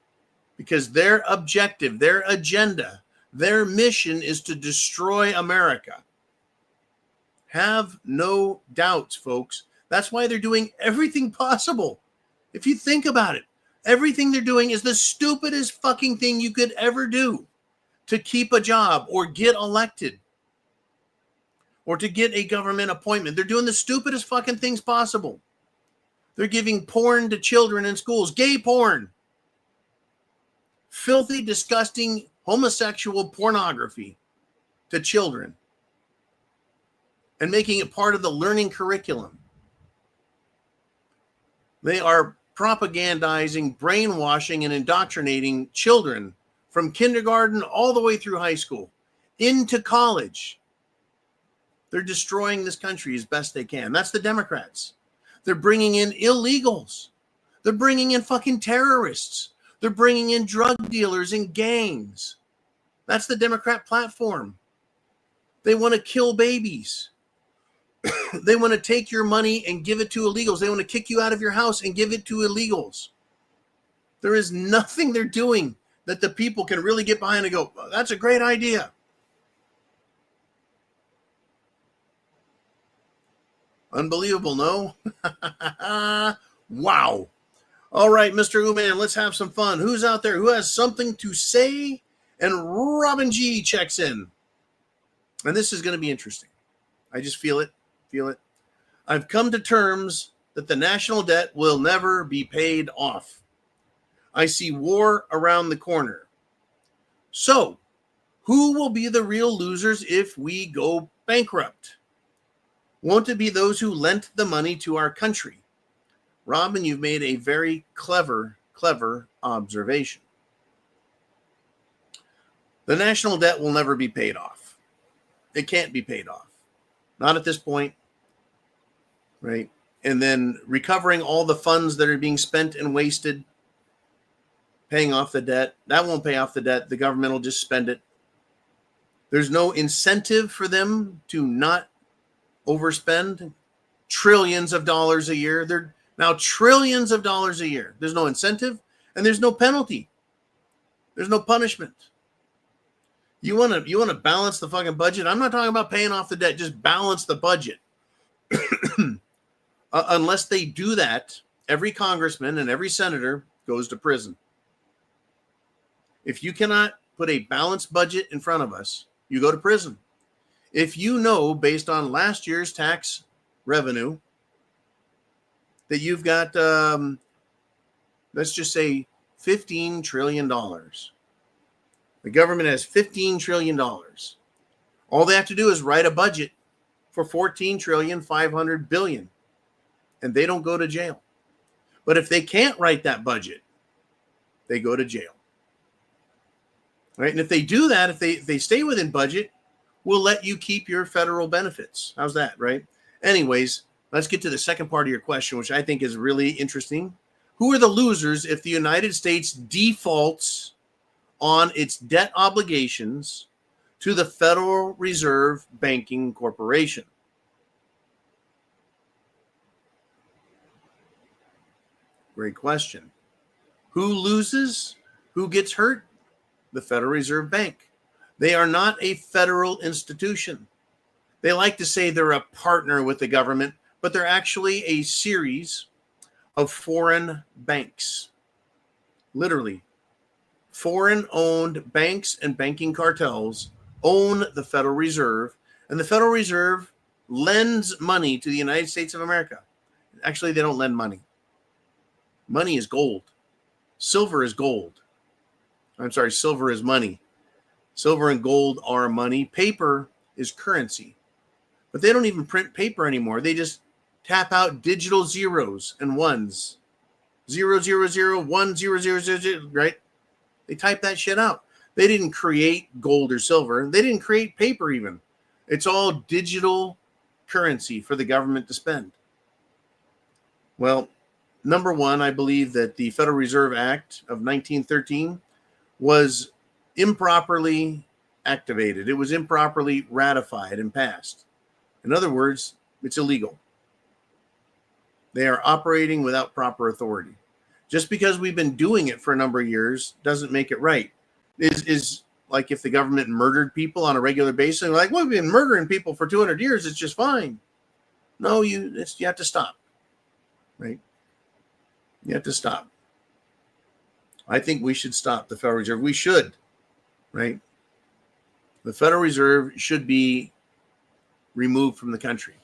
because their objective, their agenda, their mission is to destroy America. Have no doubts, folks. That's why they're doing everything possible If you think about it, everything they're doing is the stupidest fucking thing you could ever do to keep a job or get elected or to get a government appointment. They're doing the stupidest fucking things possible. They're giving porn to children in schools, gay porn, filthy, disgusting, homosexual pornography to children and making it part of the learning curriculum. They are propagandizing, brainwashing, and indoctrinating children from kindergarten all the way through high school into college. They're destroying this country as best they can. That's the Democrats. They're bringing in illegals. They're bringing in fucking terrorists. They're bringing in drug dealers and gangs. That's the Democrat platform. They want to kill babies. They want to take your money and give it to illegals. They want to kick you out of your house and give it to illegals. There is nothing they're doing that the people can really get behind and go, oh, that's a great idea. Unbelievable, no? Wow. All right, Mr. Uman, let's have some fun. Who's out there who has something to say? And Robin G checks in. And this is going to be interesting. I just feel it. I've come to terms that the national debt will never be paid off. I see war around the corner. So, who will be the real losers if we go bankrupt? Won't it be those who lent the money to our country? Robin, you've made a very clever observation. The national debt will never be paid off. It can't be paid off. Not at this point, right? And then recovering all the funds that are being spent and wasted, paying off the debt, that won't pay off the debt. The government will just spend it. There's no incentive for them to not overspend trillions of dollars a year. They're now trillions of dollars a year. There's no incentive and there's no penalty. There's no punishment. You want to balance the fucking budget? I'm not talking about paying off the debt. Just balance the budget. Unless they do that, every congressman and every senator goes to prison. If you cannot put a balanced budget in front of us, you go to prison. If you know, based on last year's tax revenue, that you've got, let's just say, $15 trillion. The government has $15 trillion. All they have to do is write a budget for $14.5 trillion, and they don't go to jail. But if they can't write that budget, they go to jail. Right? And if they do that, if they stay within budget, we'll let you keep your federal benefits. How's that, right? Anyways, let's get to the second part of your question, which I think is really interesting. Who are the losers if the United States defaults on its debt obligations to the Federal Reserve Banking Corporation? Great question. Who loses? Who gets hurt? The Federal Reserve Bank. They are not a federal institution. They like to say they're a partner with the government, but they're actually a series of foreign banks. Literally, foreign-owned banks and banking cartels own the Federal Reserve, and the Federal Reserve lends money to the United States of America. Actually, they don't lend money. Money is gold. Silver is gold. I'm sorry, silver is money. Silver and gold are money. Paper is currency. But they don't even print paper anymore. They just tap out digital zeros and ones. 0, 0, 0, 1, 0, 0, 0, 0, right? They type that shit out. They didn't create gold or silver. They didn't create paper even. It's all digital currency for the government to spend. Well, number one, I believe that the Federal Reserve Act of 1913 was improperly activated. It was improperly ratified and passed. In other words, it's illegal. They are operating without proper authority. Just because we've been doing it for a number of years doesn't make it right. Is like if the government murdered people on a regular basis, and like, well, we've been murdering people for 200 years, it's just fine. No, you have to stop, right? You have to stop. I think we should stop the Federal Reserve. We should, right? The Federal Reserve should be removed from the country.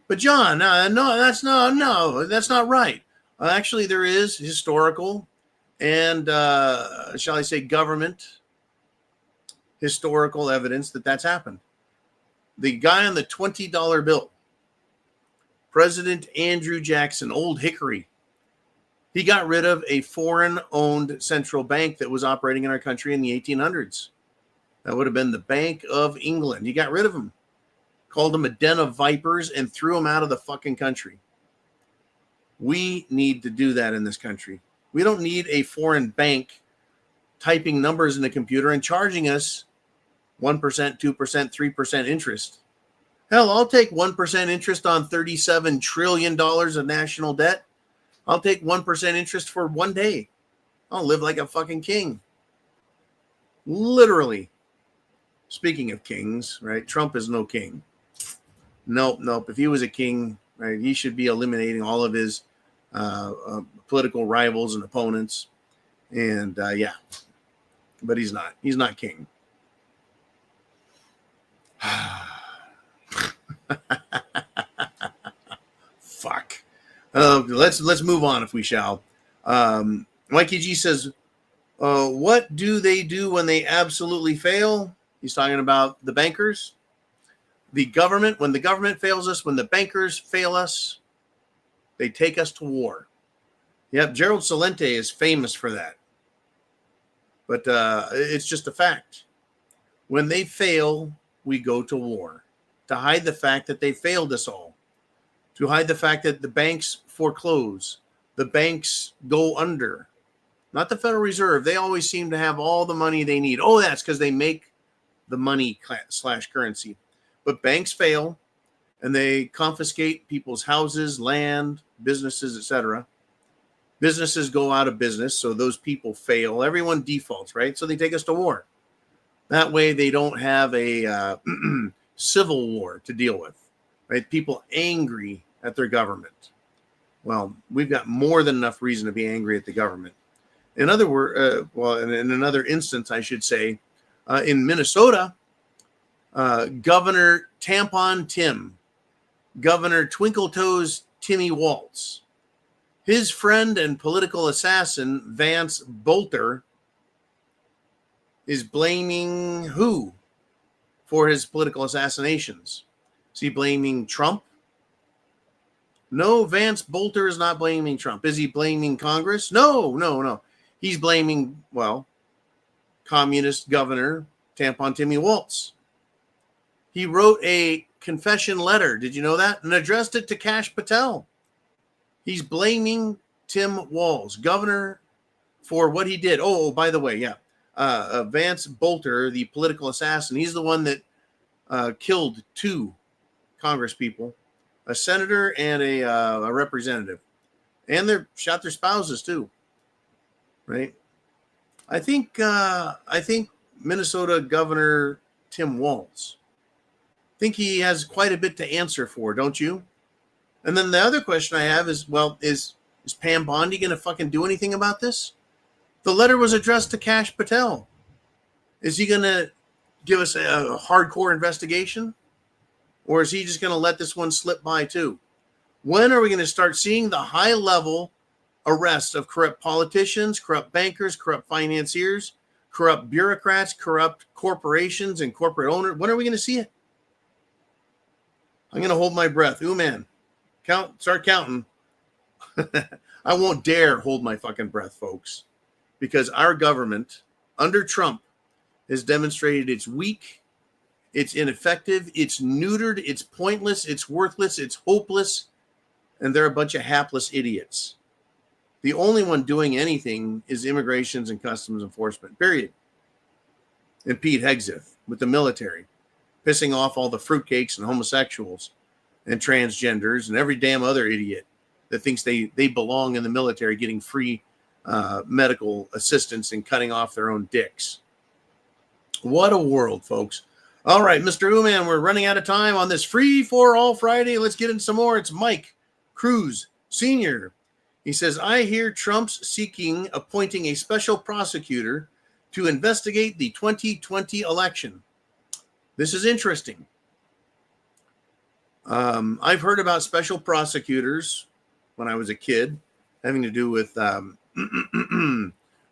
But John, no, that's not right. Actually, there is historical and, shall I say, government historical evidence that that's happened. The guy on the $20 bill, President Andrew Jackson, Old Hickory, he got rid of a foreign-owned central bank that was operating in our country in the 1800s. That would have been the Bank of England. He got rid of him, called him a den of vipers, and threw him out of the fucking country. We need to do that in this country. We don't need a foreign bank typing numbers in the computer and charging us 1%, 2%, 3% interest. Hell, I'll take 1% interest on $37 trillion of national debt. I'll take 1% interest for 1 day. I'll live like a fucking king. Literally. Speaking of kings, right? Trump is no king. Nope. If he was a king, right, he should be eliminating all of his political rivals and opponents. And yeah, but he's not. He's not king. Fuck. Let's move on if we shall. Mikey G says, what do they do when they absolutely fail? He's talking about the bankers, the government. When the government fails us, when the bankers fail us, they take us to war. Yep, Gerald Celente is famous for that. But it's just a fact. When they fail, we go to war to hide the fact that they failed us all, to hide the fact that the banks foreclose, the banks go under. Not the Federal Reserve. They always seem to have all the money they need. Oh, that's because they make the money / currency. But banks fail, and they confiscate people's houses, land, businesses, etc. Businesses go out of business, so those people fail. Everyone defaults, right? So they take us to war. That way they don't have a civil war to deal with, right? People angry at their government. Well, we've got more than enough reason to be angry at the government. In other words, in another instance, I should say, in Minnesota, Governor Tampon Tim, Governor Twinkle Toes Timmy Waltz, his friend and political assassin Vance Bolter is blaming who for his political assassinations? Is he blaming Trump? No, Vance Bolter is not blaming Trump. Is he blaming Congress? No. He's blaming, well, communist governor Tampon Timmy Waltz. He wrote a confession letter. Did you know that? And addressed it to Kash Patel. He's blaming Tim Walz, governor, for what he did. Oh, by the way, yeah. Vance Bolter, the political assassin, he's the one that killed 2 congresspeople, a senator and a representative. And they shot their spouses too. Right? I think Minnesota Governor Tim Walz, I think he has quite a bit to answer for, don't you? And then the other question I have is, well, is Pam Bondi going to fucking do anything about this? The letter was addressed to Kash Patel. Is he going to give us a hardcore investigation? Or is he just going to let this one slip by too? When are we going to start seeing the high-level arrests of corrupt politicians, corrupt bankers, corrupt financiers, corrupt bureaucrats, corrupt corporations and corporate owners? When are we going to see it? I'm going to hold my breath. Ooh, man. Start counting. I won't dare hold my fucking breath, folks, because our government under Trump has demonstrated it's weak, it's ineffective, it's neutered, it's pointless, it's worthless, it's hopeless, and they're a bunch of hapless idiots. The only one doing anything is Immigrations and Customs Enforcement, period. And Pete Hegseth with the military, pissing off all the fruitcakes and homosexuals and transgenders and every damn other idiot that thinks they belong in the military, getting free medical assistance and cutting off their own dicks. What a world, folks. All right, Mr. Ooman, we're running out of time on this Free for All Friday. Let's get in some more. It's Mike Cruz Sr. He says, I hear Trump's appointing a special prosecutor to investigate the 2020 election. This is interesting. I've heard about special prosecutors when I was a kid, having to do with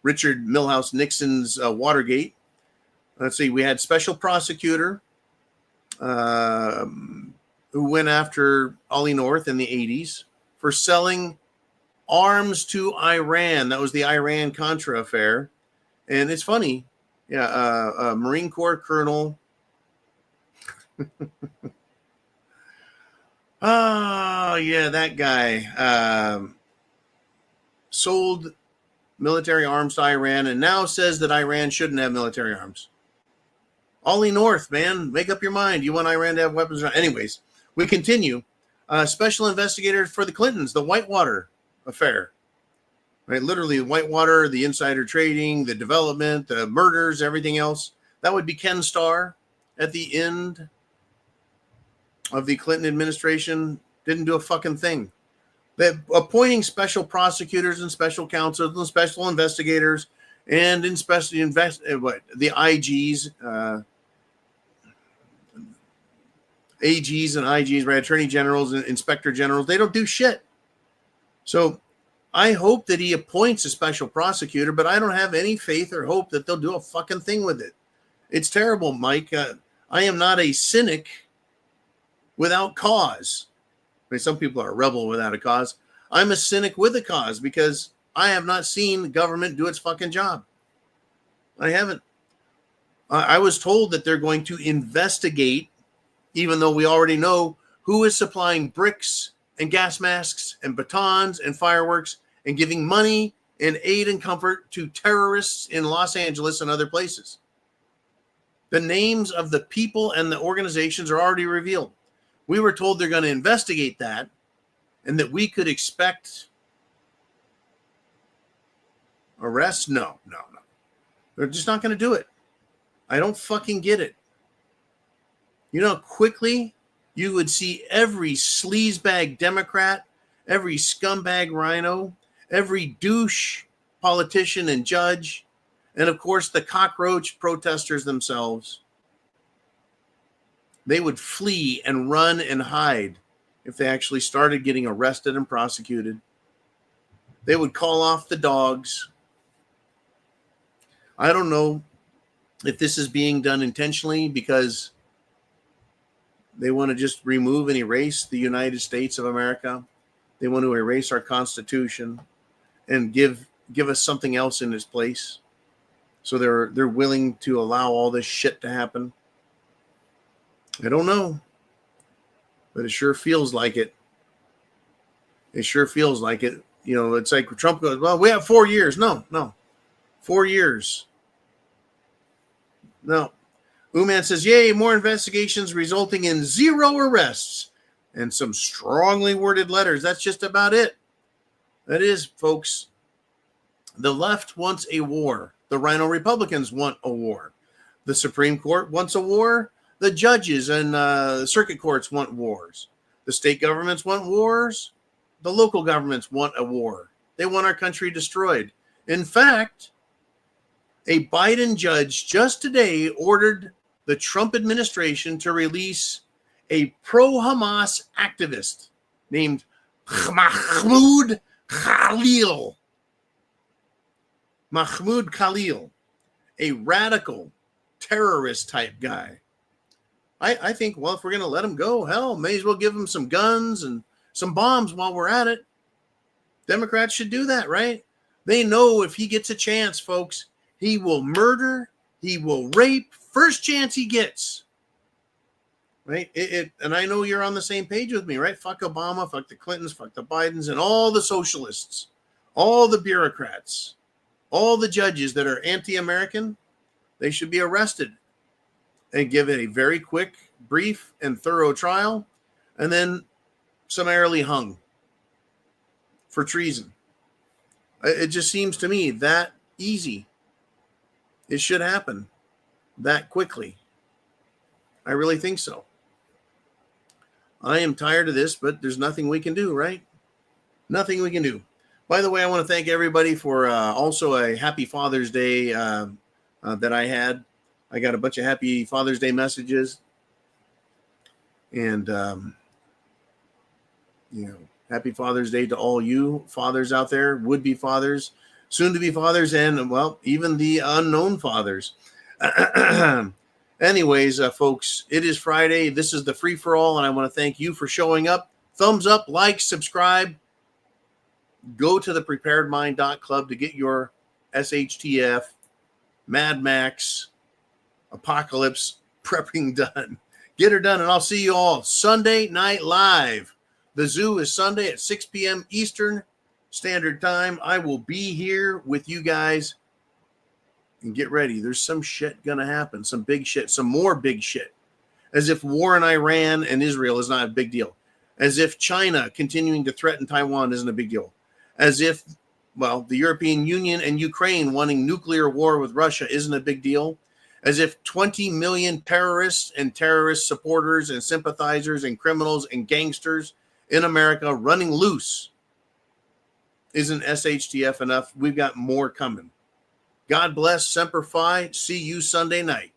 Richard Milhouse Nixon's Watergate. Let's see, we had special prosecutor who went after Ollie North in the 80s for selling arms to Iran. That was the Iran-Contra affair. And it's funny. Yeah, a Marine Corps colonel. Oh, yeah, that guy sold military arms to Iran and now says that Iran shouldn't have military arms. Ollie North, man, make up your mind. You want Iran to have weapons? Anyways, we continue. Special investigator for the Clintons, the Whitewater affair. Right, literally Whitewater, the insider trading, the development, the murders, everything else. That would be Ken Starr at the end of the Clinton administration. Didn't do a fucking thing. They're appointing special prosecutors and special counsels and special investigators and in special the IGs, AGs and IGs, right? Attorney generals and inspector generals. They don't do shit. So I hope that he appoints a special prosecutor, but I don't have any faith or hope that they'll do a fucking thing with it. It's terrible, Mike. I am not a cynic without cause. I mean, some people are a rebel without a cause. I'm a cynic with a cause because I have not seen the government do its fucking job. I haven't. I was told that they're going to investigate, even though we already know who is supplying bricks and gas masks and batons and fireworks and giving money and aid and comfort to terrorists in Los Angeles and other places. The names of the people and the organizations are already revealed. We were told they're going to investigate that and that we could expect arrests. No. They're just not going to do it. I don't fucking get it. You know how quickly you would see every sleazebag Democrat, every scumbag rhino, every douche politician and judge, and of course the cockroach protesters themselves. They would flee and run and hide if they actually started getting arrested and prosecuted. They would call off the dogs. I don't know if this is being done intentionally because they want to just remove and erase the United States of America. They want to erase our Constitution and give us something else in its place. So they're willing to allow all this shit to happen. I don't know, but it sure feels like it. It sure feels like it. You know, it's like Trump goes, well, we have 4 years. No. 4 years. No. Uman says, yay, more investigations resulting in 0 arrests and some strongly worded letters. That's just about it. That is, folks. The left wants a war. The Rhino Republicans want a war. The Supreme Court wants a war. The judges and circuit courts want wars. The state governments want wars. The local governments want a war. They want our country destroyed. In fact, a Biden judge just today ordered the Trump administration to release a pro-Hamas activist named Mahmoud Khalil. Mahmoud Khalil, a radical terrorist type guy. I think, well, if we're going to let him go, hell, may as well give him some guns and some bombs while we're at it. Democrats should do that, right? They know if he gets a chance, folks, he will murder, he will rape, first chance he gets. Right? And I know you're on the same page with me, right? Fuck Obama, fuck the Clintons, fuck the Bidens, and all the socialists, all the bureaucrats, all the judges that are anti-American. They should be arrested and given a very quick, brief, and thorough trial, and then summarily hung for treason. It just seems to me that easy. It should happen that quickly. I really think so. I am tired of this, but there's nothing we can do, right? Nothing we can do. By the way, I want to thank everybody for also a happy Father's Day that I had. I got a bunch of happy Father's Day messages. And, happy Father's Day to all you fathers out there, would-be fathers, soon-to-be fathers, and, well, even the unknown fathers. Anyways, folks, it is Friday. This is the free-for-all, and I want to thank you for showing up. Thumbs up, like, subscribe. Go to thepreparedmind.club to get your SHTF, Mad Max, Apocalypse prepping done. Get her done, and I'll see you all Sunday night live. The zoo is Sunday at 6 p.m. Eastern Standard Time. I will be here with you guys. And get ready. There's some shit going to happen. Some big shit. Some more big shit. As if war in Iran and Israel is not a big deal. As if China continuing to threaten Taiwan isn't a big deal. As if, well, the European Union and Ukraine wanting nuclear war with Russia isn't a big deal. As if 20 million terrorists and terrorist supporters and sympathizers and criminals and gangsters in America running loose isn't SHTF enough. We've got more coming. God bless. Semper Fi. See you Sunday night.